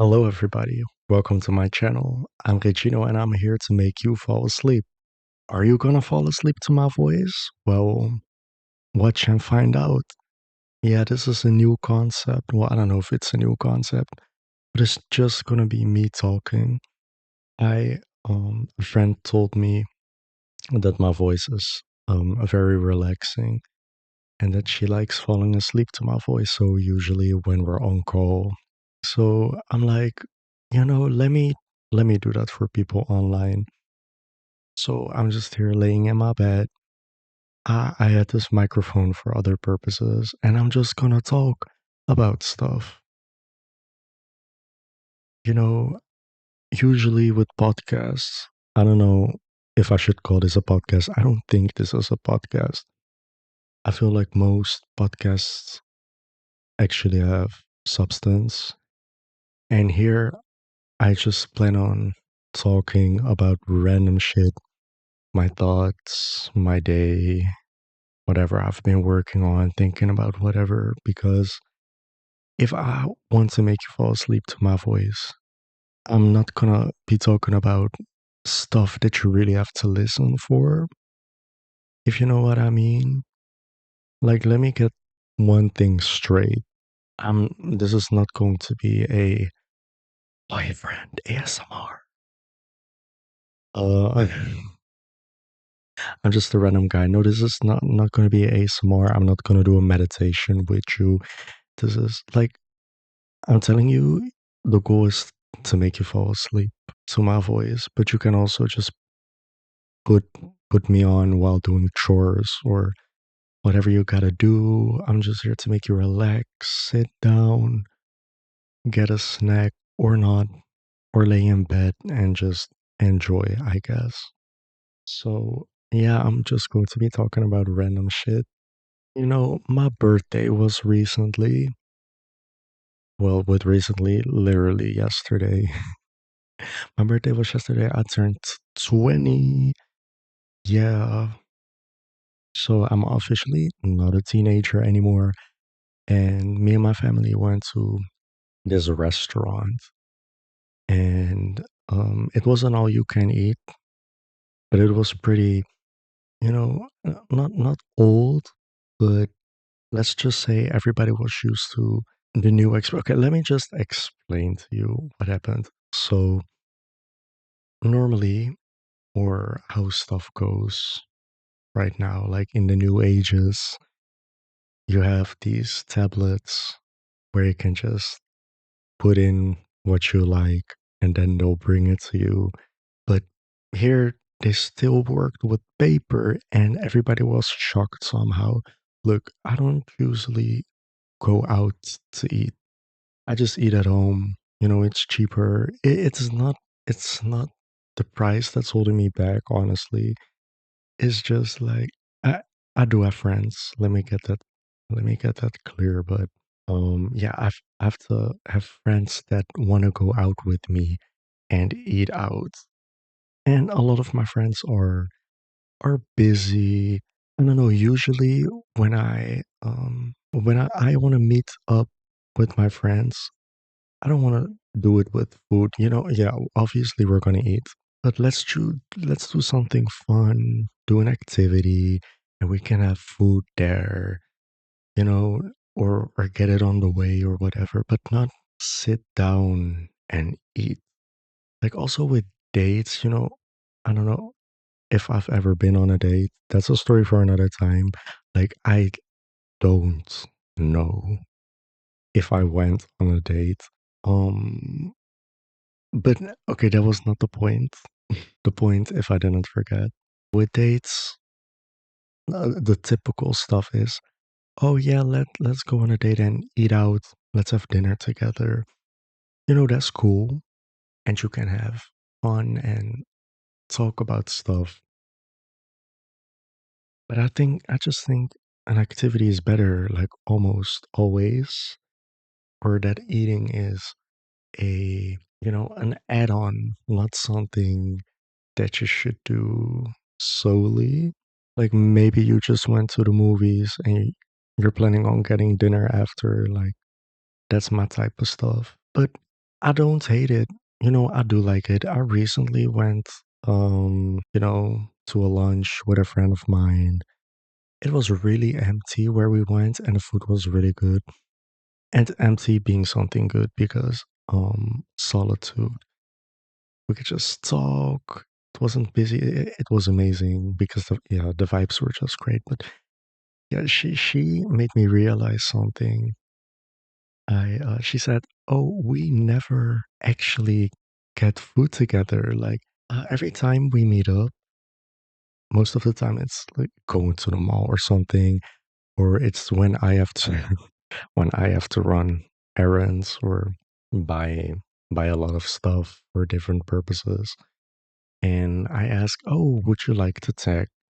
Hello, everybody. Welcome to my channel. I'm Regino and I'm here to make you fall asleep. Are you gonna fall asleep to my voice? Well, watch and find out. Yeah, this is a new concept. Well, I don't know if it's a new concept, but it's just gonna be me talking. A friend told me that my voice is very relaxing and that she likes falling asleep to my voice. So usually when we're on call, so I'm like, let me do that for people online. So I'm just here laying in my bed. I had this microphone for other purposes, and I'm just gonna talk about stuff. You know, usually with podcasts, I don't know if I should call this a podcast. I don't think this is a podcast. I feel like most podcasts actually have substance. And here I just plan on talking about random shit, my thoughts, my day, whatever I've been working on, thinking about whatever. Because if I want to make you fall asleep to my voice, I'm not gonna be talking about stuff that you really have to listen for, if you know what I mean. Like, let me get one thing straight. This is not going to be a boyfriend ASMR. Uh, I'm just a random guy. No, this is not going to be ASMR. I'm not going to do a meditation with you. This is like I'm telling you, the goal is to make you fall asleep to my voice, but you can also just put put me on while doing chores or whatever you gotta do. I'm just here to make you relax, sit down, get a snack or not, or lay in bed and just enjoy, I guess. So yeah, I'm just going to be talking about random shit. My birthday was recently. Well, with recently, literally yesterday. My birthday was yesterday. I turned 20. Yeah. So I'm officially not a teenager anymore. And me and my family went to this restaurant. And it wasn't all you can eat, but it was pretty, not old, but let's just say everybody was used to the new Okay, let me just explain to you what happened. So normally, or how stuff goes right now, like in the new ages, you have these tablets where you can just put in what you like and then they'll bring it to you. But here they still worked with paper and everybody was shocked somehow. Look, I don't usually go out to eat. I just eat at home. It's cheaper. It's not the price that's holding me back, honestly. It's just like I I do have friends. Let me get that clear. But yeah, I have to have friends that want to go out with me and eat out. And a lot of my friends are busy. I don't know. Usually when I want to meet up with my friends, I don't want to do it with food. Yeah, obviously we're gonna eat, but let's do something fun, do an activity, and we can have food there, you know, or get it on the way or whatever, but not sit down and eat. Like also with dates, I don't know if I've ever been on a date. That's a story for another time. Like I don't know if I went on a date. Um But okay, that was not the point. The point, if I didn't forget, with dates, the typical stuff is, oh yeah, let's go on a date and eat out. Let's have dinner together. That's cool, and you can have fun and talk about stuff. But I just think an activity is better, like almost always, or that eating is an add-on, not something that you should do solely. Like maybe you just went to the movies and you're planning on getting dinner after. Like that's my type of stuff. But I don't hate it. I do like it. I recently went, to a lunch with a friend of mine. It was really empty where we went, and the food was really good. And empty being something good because solitude. We could just talk. It wasn't busy. It was amazing because the vibes were just great. But yeah, she made me realize something. She said, "Oh, we never actually get food together. Like every time we meet up, most of the time it's like going to the mall or something, or it's when I have to when I have to run errands or buy buy a lot of stuff for different purposes." And I ask, "Oh, would you like to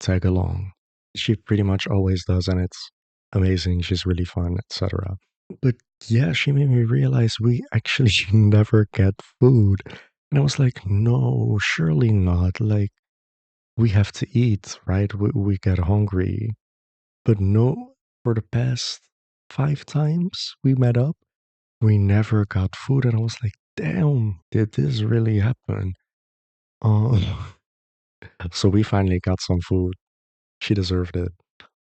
tag along?" She pretty much always does, and it's amazing. She's really fun, etc. But yeah, she made me realize we actually never get food. And I was like, no, surely not. Like, we have to eat, right? We get hungry. But no, for the past 5 times we met up, we never got food. And I was like, damn, did this really happen? Uh, so we finally got some food. She deserved it.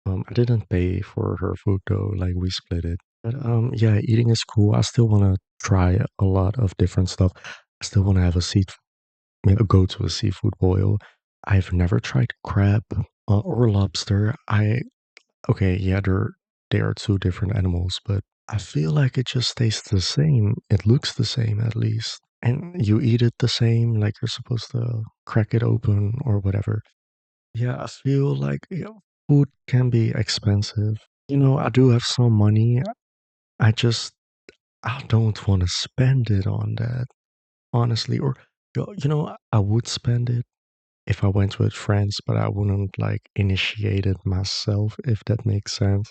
I didn't pay for her food though, like we split it. But yeah, eating is cool. I still want to try a lot of different stuff. I still want to have go to a seafood boil. I've never tried crab or lobster. Okay, yeah, they are two different animals, but I feel like it just tastes the same. It looks the same at least. And you eat it the same, like you're supposed to crack it open or whatever. Yeah, I feel like food can be expensive. I do have some money. I just I don't want to spend it on that, honestly. Or I would spend it if I went with friends, but I wouldn't like initiate it myself, if that makes sense.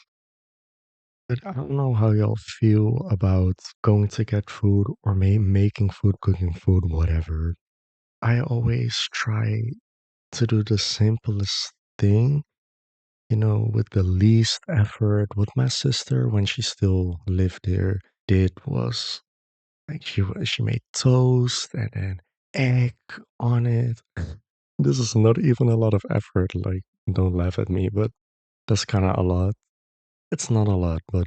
But I don't know how y'all feel about going to get food or making food, cooking food, whatever. I always try to do the simplest thing, with the least effort. What my sister, when she still lived there, did was like she made toast and then egg on it. This is not even a lot of effort. Like, don't laugh at me, but that's kind of a lot. It's not a lot, but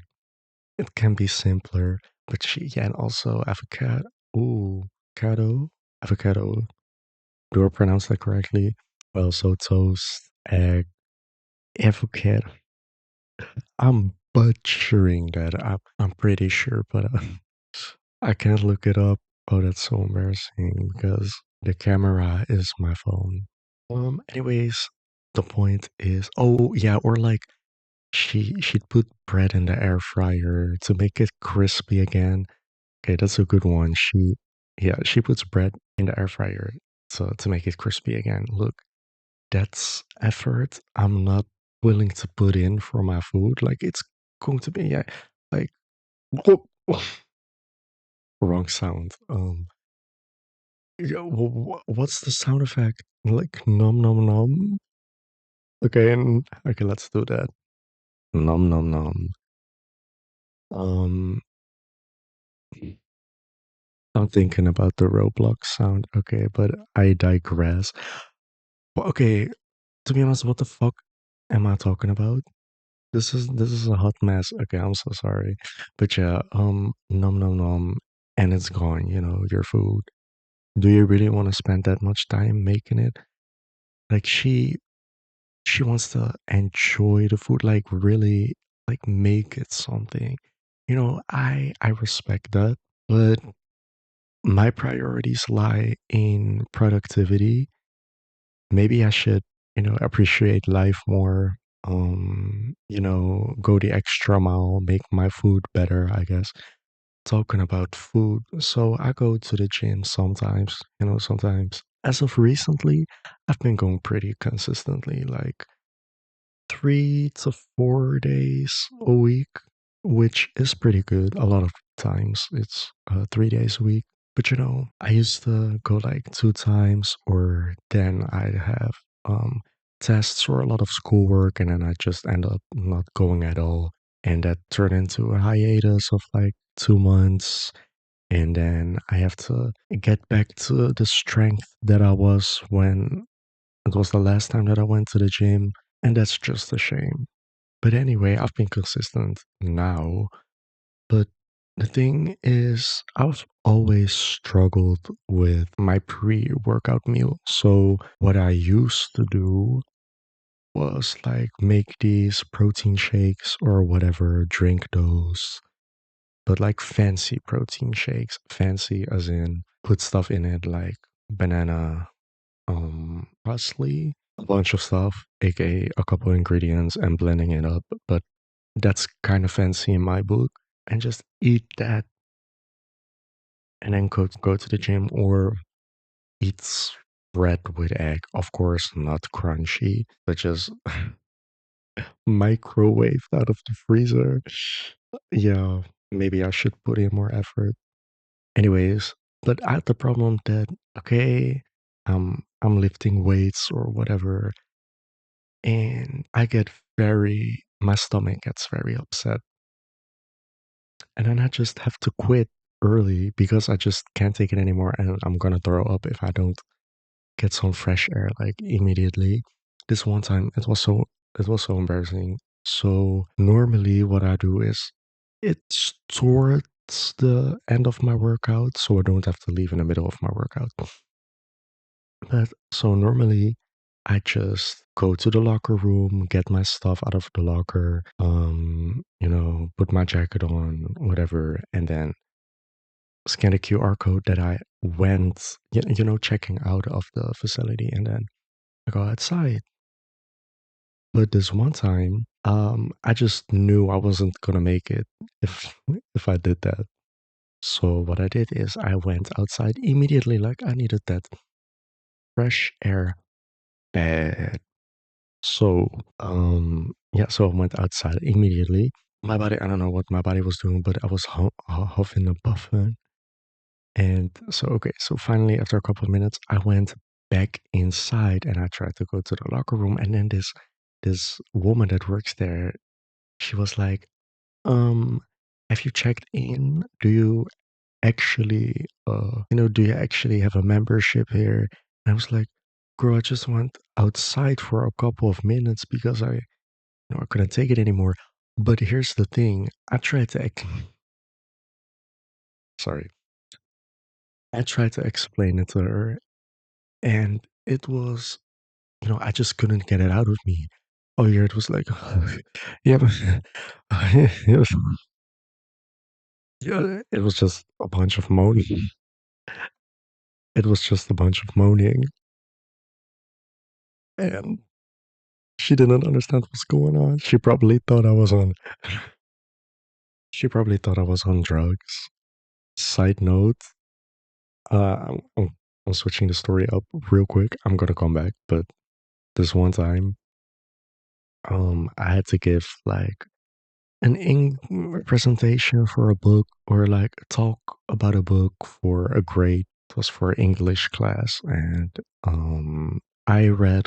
it can be simpler. But yeah, and also avocado. Ooh, avocado. Do I pronounce that correctly? Well, so toast, egg, avocado. I'm butchering that. I'm pretty sure, but I can't look it up. Oh, that's so embarrassing because the camera is my phone. Anyways, the point is, oh yeah, or like she'd put bread in the air fryer to make it crispy again. Okay, that's a good one. She puts bread in the air fryer so to make it crispy again. Look, that's effort I'm not willing to put in for my food. Like it's going to be yeah, like wrong sound. Yeah, what's the sound effect? Like nom nom nom. Okay, and okay, let's do that. Nom nom nom. Um, I'm thinking about the Roblox sound. Okay, but I digress. Okay, to be honest, what the fuck am I talking about? This is a hot mess. Okay, I'm so sorry, but yeah, nom nom nom, and it's gone. Your food. Do you really want to spend that much time making it? Like she wants to enjoy the food, like really like make it something. I respect that, but my priorities lie in productivity. Maybe I should, appreciate life more. Go the extra mile, make my food better, I guess. Talking about food, so I go to the gym sometimes, sometimes. As of recently, I've been going pretty consistently, like 3 to 4 days a week, which is pretty good. A lot of times it's 3 days a week. But I used to go like 2 times, or then I'd have tests or a lot of schoolwork, and then I just end up not going at all. And that turned into a hiatus of like 2 months. And then I have to get back to the strength that I was when it was the last time that I went to the gym. And that's just a shame. But anyway, I've been consistent now. But the thing is, I've always struggled with my pre workout meal. So, what I used to do was like make these protein shakes or whatever, drink those, but like fancy protein shakes. Fancy as in put stuff in it like banana, parsley, a bunch of stuff, aka a couple ingredients and blending it up. But that's kind of fancy in my book. And just eat that and then go to the gym or eat bread with egg. Of course, not crunchy, but just microwaved out of the freezer. Yeah, maybe I should put in more effort. Anyways, but I had the problem that okay, I'm lifting weights or whatever, and I get my stomach gets very upset, and then I just have to quit early because I just can't take it anymore, and I'm gonna throw up if I don't get some fresh air like immediately. This one time it was so embarrassing. So normally what I do is it's towards the end of my workout, so I don't have to leave in the middle of my workout. But so normally I just go to the locker room, get my stuff out of the locker, put my jacket on, whatever, and then scan a QR code that I went, checking out of the facility, and then I go outside. But this one time, I just knew I wasn't gonna make it if if I did that. So what I did is I went outside immediately, like I needed that fresh air bad. So yeah, so I went outside immediately. My body, I don't know what my body was doing, but I was huffing and puffing. And so okay, so finally after a couple of minutes, I went back inside and I tried to go to the locker room, and then this woman that works there, she was like, have you checked in? Do you actually, do you actually have a membership here? And I was like, girl, I just went outside for a couple of minutes because I couldn't take it anymore. But here's the thing. Sorry, I tried to explain it to her, and it was, I just couldn't get it out of me. Oh yeah, it was like, yeah, but it was, yeah, it was just a bunch of moaning. It was just a bunch of moaning, and she didn't understand what's going on. She probably thought I was on drugs. Side note, I'm switching the story up real quick. I'm gonna come back, but this one time, I had to give like an presentation for a book or like a talk about a book for a grade. It was for English class, and I read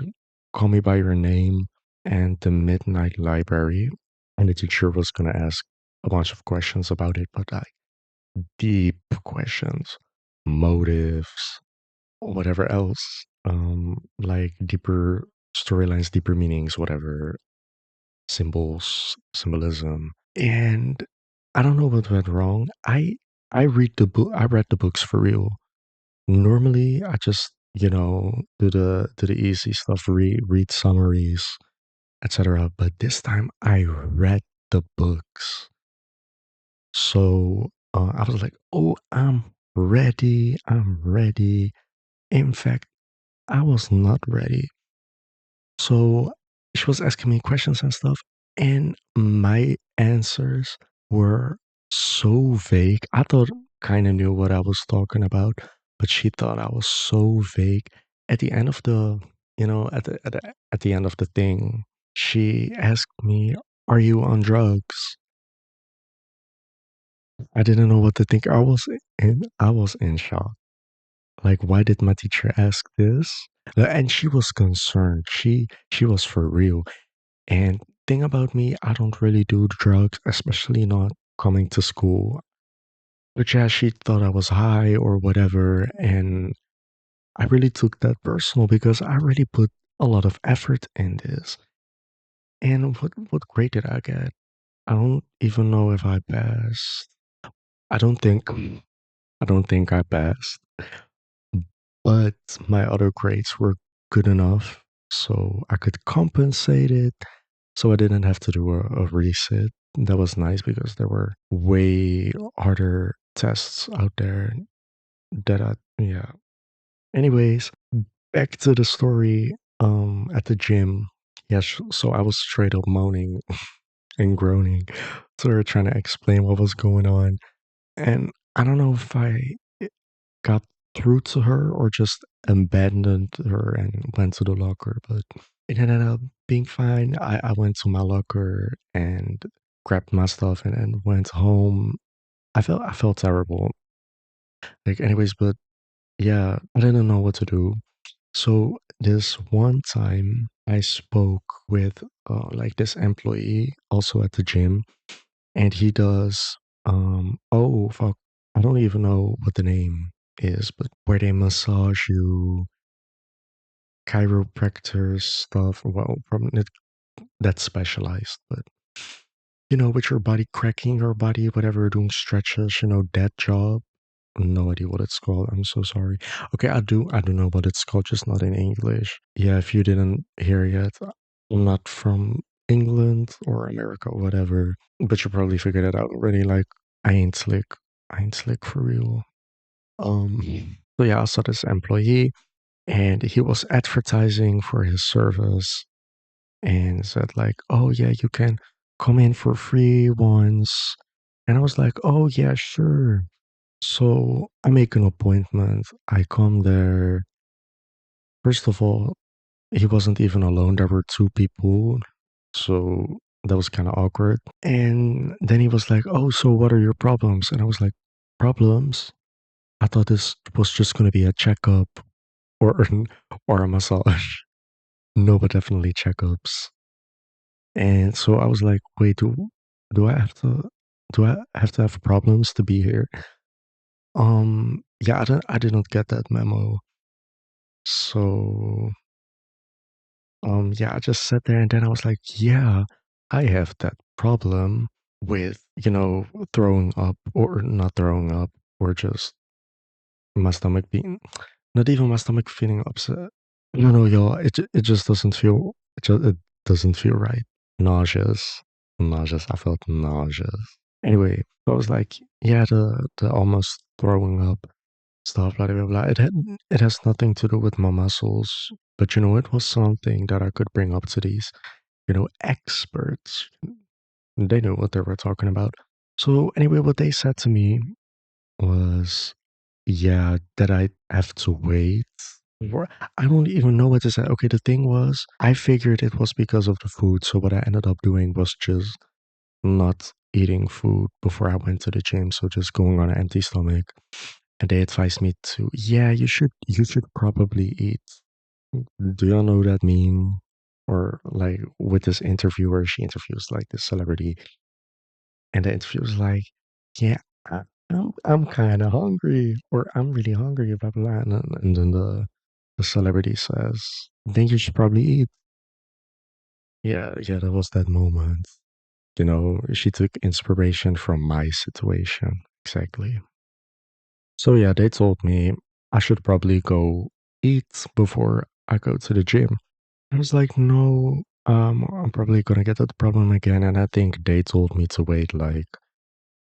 "Call Me by Your Name" and "The Midnight Library," and the teacher was gonna ask a bunch of questions about it, but like deep questions, motives, whatever else, like deeper storylines, deeper meanings, whatever, symbolism. And I don't know what went wrong. I read the books for real. Normally I just, do the easy stuff, read summaries, etc. But this time I read the books. So I was like, oh, I'm ready. I'm ready. In fact, I was not ready. So she was asking me questions and stuff, and my answers were so vague. I thought kind of knew what I was talking about, but she thought I was so vague. At the end of the, at the end of the thing, she asked me, "Are you on drugs?" I didn't know what to think. I was in shock. Like, why did my teacher ask this? And she was concerned. She was for real. And thing about me, I don't really do drugs, especially not coming to school. But yeah, she thought I was high or whatever, and I really took that personal because I really put a lot of effort in this. And what grade did I get? I don't even know if I passed. I don't think I don't think I passed. But my other grades were good enough so I could compensate it. So I didn't have to do a resit. That was nice because there were way harder tests out there that yeah. Anyways, back to the story at the gym. Yes, so I was straight up moaning and groaning. So they were trying to explain what was going on. And I don't know if I got through to her or just abandoned her and went to the locker, but it ended up being fine. I went to my locker and grabbed my stuff and went home. I felt terrible. Like anyways, but yeah, I didn't know what to do. So this one time I spoke with like this employee also at the gym, and he does oh fuck, I don't even know what the name is, but where they massage you, chiropractor stuff. Well, from it, that's specialized, but with your body cracking your body, whatever, doing stretches, that job. No idea what it's called. I'm so sorry. Okay, I do know what it's called, just not in English. Yeah, if you didn't hear yet, I'm not from England or America or whatever, but you probably figured it out already. Like, I ain't slick. I ain't slick for real. So yeah, I saw this employee and he was advertising for his service and said like, "Oh yeah, you can come in for free once." And I was like, "Oh yeah, sure." So I make an appointment. I come there. First of all, he wasn't even alone. There were two people. So that was kind of awkward. And then he was like, "Oh, so what are your problems?" And I was like, "Problems? I thought this was just going to be a checkup or or a massage." No, but definitely checkups. And so I was like, "Wait, do I have to have problems to be here?" Yeah, I didn't get that memo. So yeah, I just sat there and then I was like, "Yeah, I have that problem with, throwing up or not throwing up or just my stomach being not even my stomach feeling upset. No, no, y'all. It just doesn't feel. It doesn't feel right. Nauseous, nauseous. I felt nauseous. Anyway, so I was like, yeah, the almost throwing up stuff, blah blah blah. It has nothing to do with my muscles, but it was something that I could bring up to these, experts. They knew what they were talking about. So anyway, what they said to me was, yeah, that I have to wait. Or I don't even know what to say. Okay, the thing was, I figured it was because of the food. So what I ended up doing was just not eating food before I went to the gym. So just going on an empty stomach. And they advised me to, yeah, you should probably eat. Do y'all know that meme? Or like with this interviewer, she interviews like this celebrity, and the interviewer's like, yeah, I'm kind of hungry, or I'm really hungry, blah blah, blah. And then the celebrity says, then you should probably eat. Yeah, yeah, that was that moment. She took inspiration from my situation. Exactly. So yeah, they told me I should probably go eat before I go to the gym. I was like, no, I'm probably gonna get that problem again. And I think they told me to wait like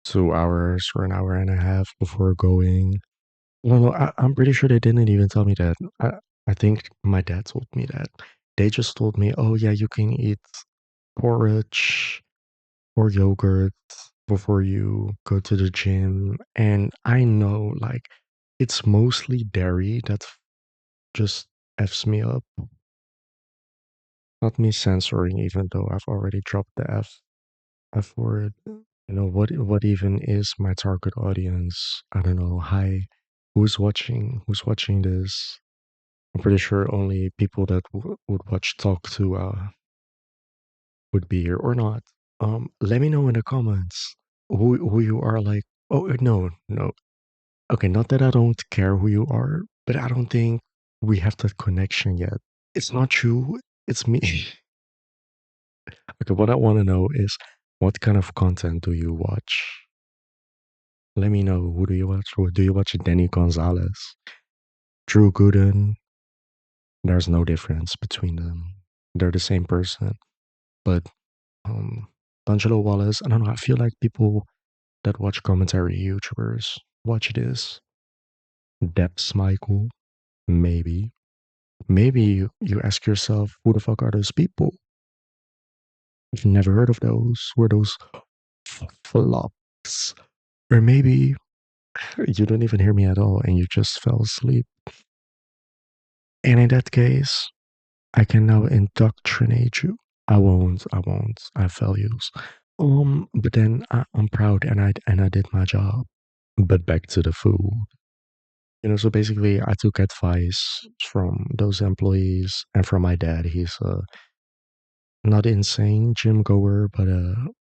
2 hours or an hour and a half before going. No, no, I'm pretty sure they didn't even tell me that. I think my dad told me that. They just told me, oh yeah, you can eat porridge or yogurt before you go to the gym. And I know like it's mostly dairy that just F's me up. Not me censoring, even though I've already dropped the F word. What even is my target audience? I don't know. Hi, who's watching this? I'm pretty sure only people that would watch Talk to would be here or not. Let me know in the comments who you are like Oh, no, no. Okay, not that I don't care who you are, but I don't think we have that connection yet. It's not you, it's me. Okay, what I want to know is what kind of content do you watch? Let me know. Who do you watch? Or do you watch Danny Gonzalez? Drew Gooden? There's no difference between them. They're the same person. But um D'Angelo Wallace, I don't know, I feel like people that watch commentary YouTubers watch this. Depths Michael, maybe. Maybe you ask yourself, who the fuck are those people? You've never heard of those. Who are those flops? Or maybe you don't even hear me at all and you just fell asleep. And in that case, I can now indoctrinate you. I won't. I have values. But then I'm proud and I did my job. But back to the food. So basically I took advice from those employees and from my dad. He's not insane gym goer, but a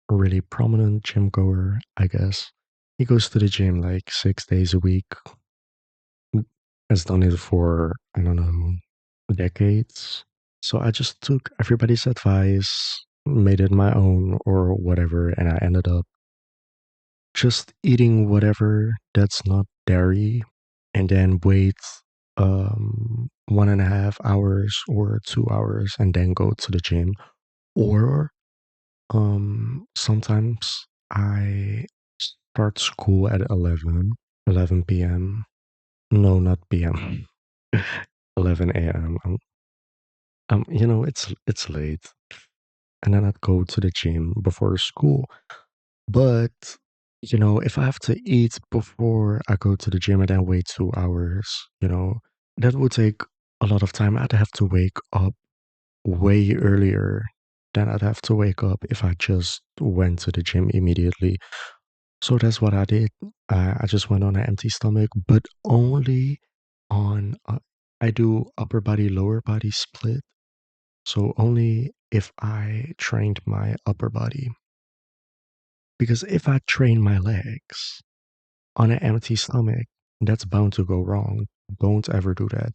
really prominent gym goer, I guess. He goes to the gym like 6 days a week. Has done it for, I don't know, decades. So I just took everybody's advice, made it my own or whatever, and I ended up just eating whatever that's not dairy and then wait 1.5 hours or 2 hours and then go to the gym. Or sometimes I start school at 11 p.m. No, not p.m. 11 a.m. It's late, and then I'd go to the gym before school. But if I have to eat before I go to the gym and then wait 2 hours, that would take a lot of time. I'd have to wake up way earlier than I'd have to wake up if I just went to the gym immediately. So that's what I did. I just went on an empty stomach, but only on, I do upper body, lower body split. So only if I trained my upper body. Because if I train my legs on an empty stomach, that's bound to go wrong. Don't ever do that.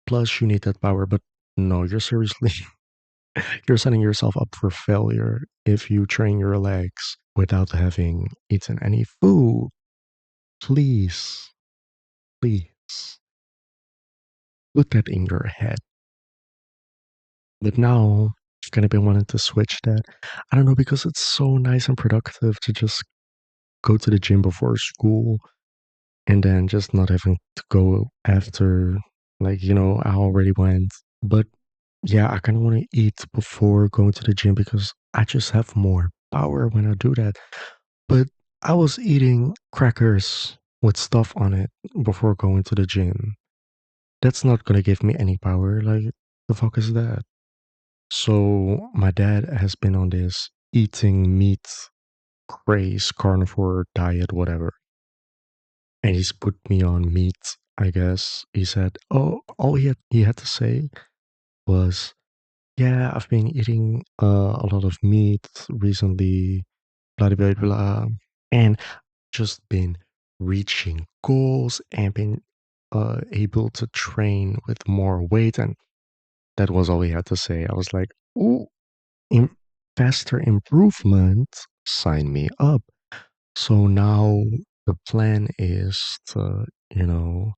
Plus, you need that power. But no, you're seriously, you're setting yourself up for failure if you train your legs without having eaten any food. Please, please put that in your head. But now I've kind of been wanting to switch that. I don't know, because it's so nice and productive to just go to the gym before school and then just not having to go after, like, I already went. But yeah, I kind of want to eat before going to the gym because I just have more power when I do that. But I was eating crackers with stuff on it before going to the gym. That's not going to give me any power. Like, the fuck is that? So my dad has been on this eating meat craze, carnivore diet, whatever. And he's put me on meat, I guess. He said, oh, all he had to say was, yeah, I've been eating a lot of meat recently, blah, blah, blah, blah. And just been reaching goals and been able to train with more weight. And that was all he had to say. I was like, ooh, faster improvement, sign me up. So now the plan is to,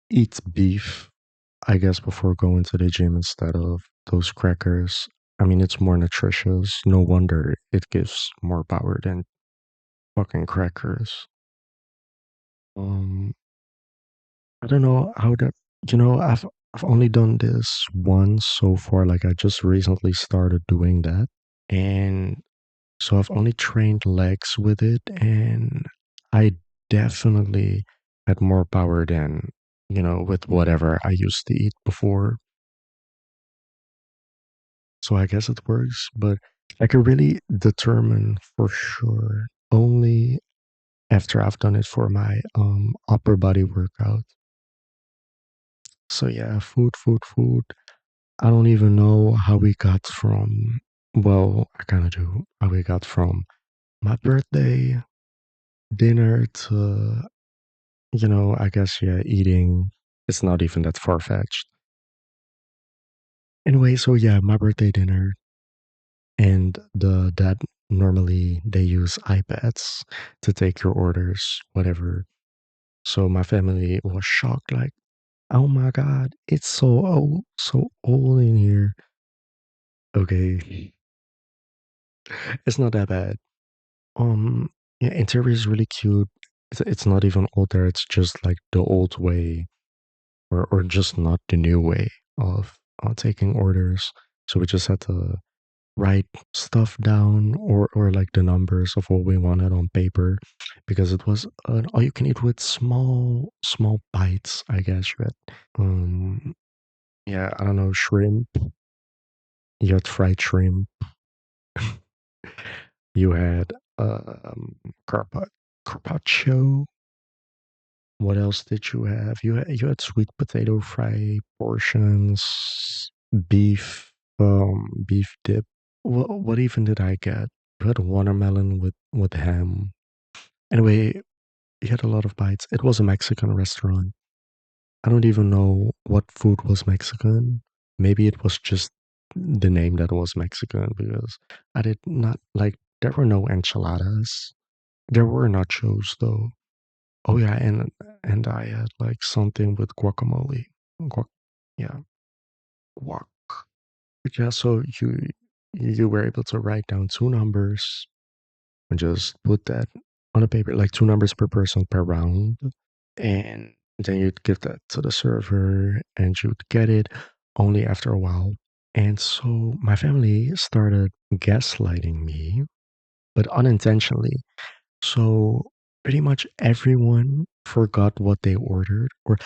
eat beef, I guess, before going to the gym instead of those crackers. I mean, it's more nutritious. No wonder it gives more power than fucking crackers. Um, I don't know how that, I've only done this once so far. Like, I just recently started doing that. And so I've only trained legs with it, and I definitely had more power than, with whatever I used to eat before. So I guess it works, but I can really determine for sure only after I've done it for my upper body workout. So yeah, food, food, food. I don't even know how we got from, well, I kind of do, how we got from my birthday dinner to, I guess, yeah, eating. It's not even that far fetched. Anyway, so yeah, my birthday dinner and the dad normally they use iPads to take your orders, whatever. So my family was shocked, like, oh my god, it's so old in here. Okay, it's not that bad. Yeah, interior is really cute. It's not even old there. It's just like the old way, or just not the new way of taking orders. So we just had to write stuff down, or like the numbers of what we wanted on paper, because it was an all you can eat with small bites, I guess, right? Um, yeah, I don't know, shrimp. You had fried shrimp. You had carpaccio. What else did you have? You had sweet potato fry portions, beef dip. What even did I get? You had a watermelon with ham. Anyway, you had a lot of bites. It was a Mexican restaurant. I don't even know what food was Mexican. Maybe it was just the name that was Mexican, because I did not like. There were no enchiladas. There were nachos though. Oh yeah, and I had like something with guacamole. Guac, yeah, guac. Yeah, so you were able to write down two numbers and just put that on a paper, like two numbers per person per round, and then you'd give that to the server, and you'd get it only after a while. And so my family started gaslighting me, but unintentionally. So pretty much everyone forgot what they ordered, or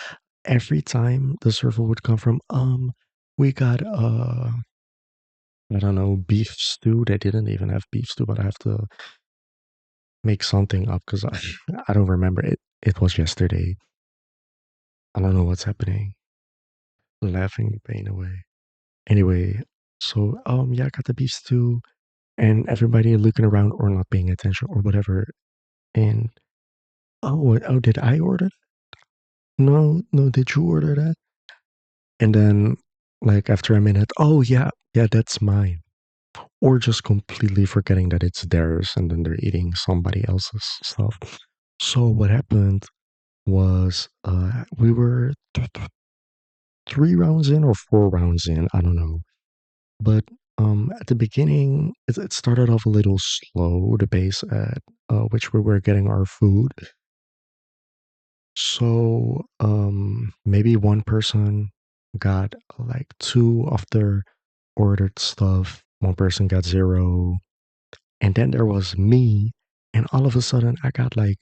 every time the server would come from, we got I don't know, beef stew. They didn't even have beef stew, but I have to make something up because I don't remember it. It was yesterday. I don't know what's happening. Laughing pain away. Anyway, so yeah, I got the beef stew, and everybody looking around or not paying attention or whatever. And did I order? No, no, did you order that? And then, like, after a minute, oh, yeah, yeah, that's mine. Or just completely forgetting that it's theirs and then they're eating somebody else's stuff. So, what happened was we were 3 rounds in or 4 rounds in, I don't know. But at the beginning, it started off a little slow, the pace at which we were getting our food. So, maybe one person got like two of their ordered stuff, one person got zero, and then there was me, and all of a sudden I got like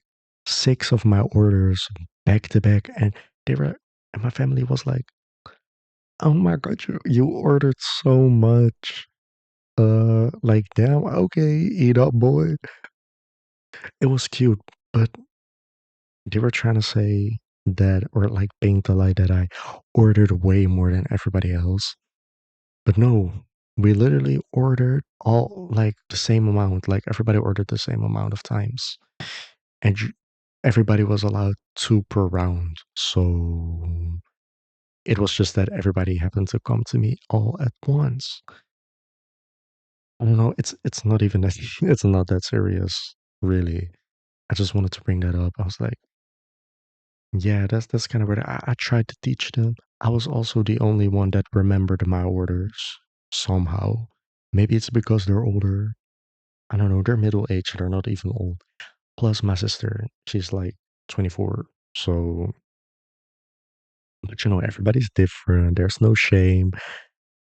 six of my orders back to back, and they were, and my family was like, "Oh my God, you ordered so much." Like, damn, okay, eat up, boy. It was cute, but they were trying to say that, or like paint the lie that I ordered way more than everybody else. But no, we literally ordered all like the same amount. Like everybody ordered the same amount of times. And everybody was allowed two per round. So it was just that everybody happened to come to me all at once. I don't know. It's not even that. It's not that serious, really. I just wanted to bring that up. I was like, yeah, that's kind of weird. I tried to teach them. I was also the only one that remembered my orders somehow. Maybe it's because they're older. I don't know. They're middle aged. They're not even old. Plus, my sister, she's like 24. So, but everybody's different. There's no shame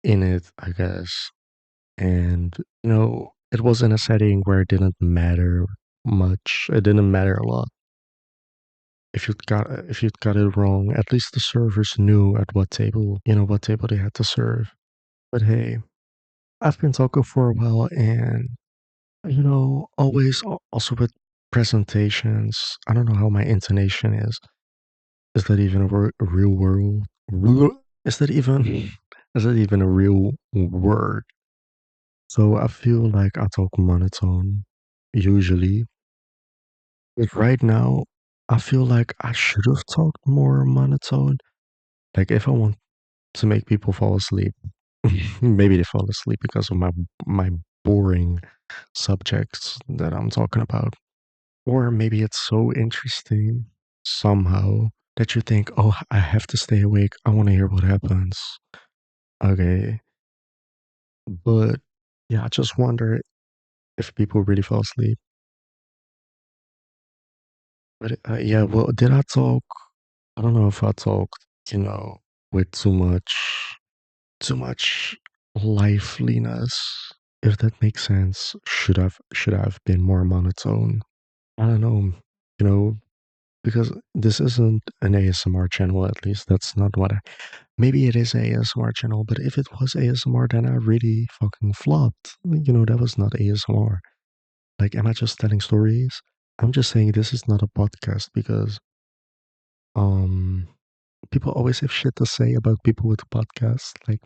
in it, I guess. And, it was in a setting where it didn't matter much. It didn't matter a lot. If you got it wrong, at least the servers knew at what table they had to serve. But hey, I've been talking for a while, and always also with presentations. I don't know how my intonation is. Is that even a real world? Is that even is that even a real word? So I feel like I talk monotone usually, But right now, I feel like I should have talked more monotone. Like if I want to make people fall asleep, maybe they fall asleep because of my boring subjects that I'm talking about. Or maybe it's so interesting somehow that you think, oh, I have to stay awake. I want to hear what happens. Okay. But yeah, I just wonder if people really fall asleep. But yeah, well, did I talk? I don't know if I talked, you know, with too much liveliness. If that makes sense, should I have been more monotone? I don't know, you know, because this isn't an ASMR channel. At least that's not what I. Maybe it is a ASMR channel, but if it was ASMR, then I really fucking flopped. You know, that was not ASMR. Like, am I just telling stories? I'm just saying this is not a podcast because um people always have shit to say about people with podcasts. Like,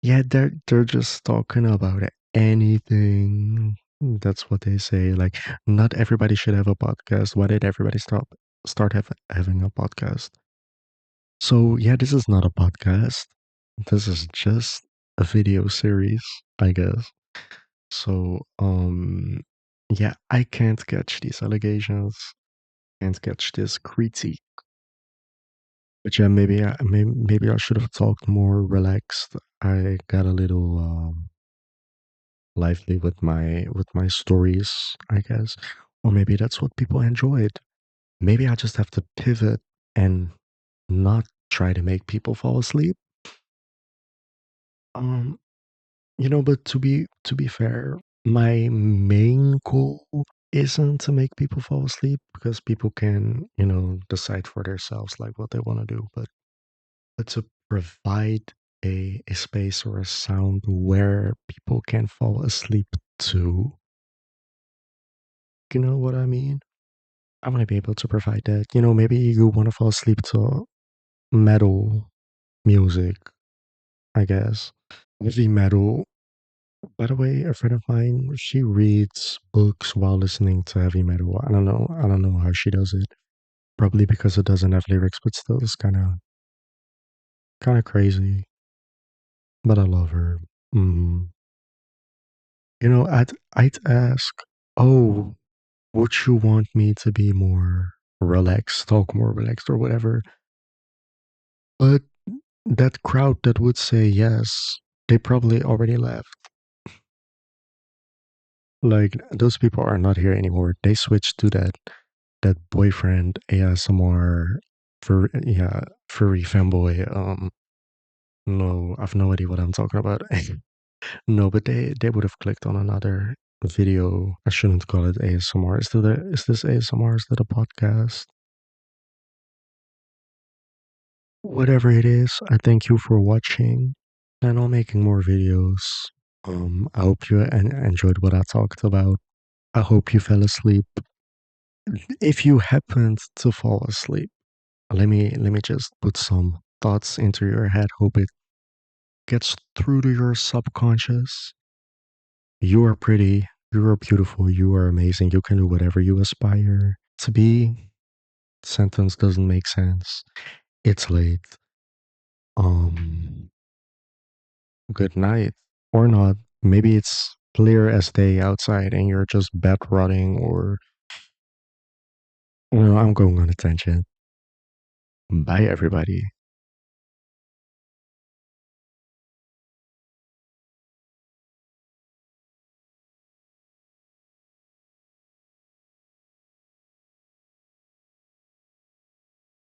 yeah, they're just talking about anything. That's what they say. Like, not everybody should have a podcast. Why did everybody having a podcast? So yeah, this is not a podcast. This is just a video series, I guess. So yeah, I can't catch these allegations, can't catch this critique. But yeah, maybe I should have talked more relaxed. I got a little lively with my stories, I guess. Or maybe that's what people enjoyed. Maybe I just have to pivot and not try to make people fall asleep. Um, but to be fair, my main goal isn't to make people fall asleep because people can, decide for themselves like what they want to do, but to provide a space or a sound where people can fall asleep to. You know what I mean? I want to be able to provide that. Maybe you want to fall asleep to metal music, I guess. Heavy metal. By the way, a friend of mine, she reads books while listening to heavy metal. I don't know. I don't know how she does it. Probably because it doesn't have lyrics, but still, it's kind of crazy. But I love her. Mm. I'd ask, oh, would you want me to be more relaxed, talk more relaxed, or whatever? But that crowd that would say yes, they probably already left. Like those people are not here anymore. They switched to that boyfriend ASMR for yeah furry fanboy. No, I've no idea what I'm talking about. No, but they would have clicked on another video. I shouldn't call it ASMR. Is this ASMR? Is that a podcast? Whatever it is, I thank you for watching. And I'm making more videos. I hope you enjoyed what I talked about. I hope you fell asleep. If you happened to fall asleep, let me just put some thoughts into your head. Hope it gets through to your subconscious. You are pretty. You are beautiful. You are amazing. You can do whatever you aspire to be. Sentence doesn't make sense. It's late. Um, Good night or not. Maybe it's clear as day outside and you're just bed rotting or I'm going on a tangent. Bye everybody.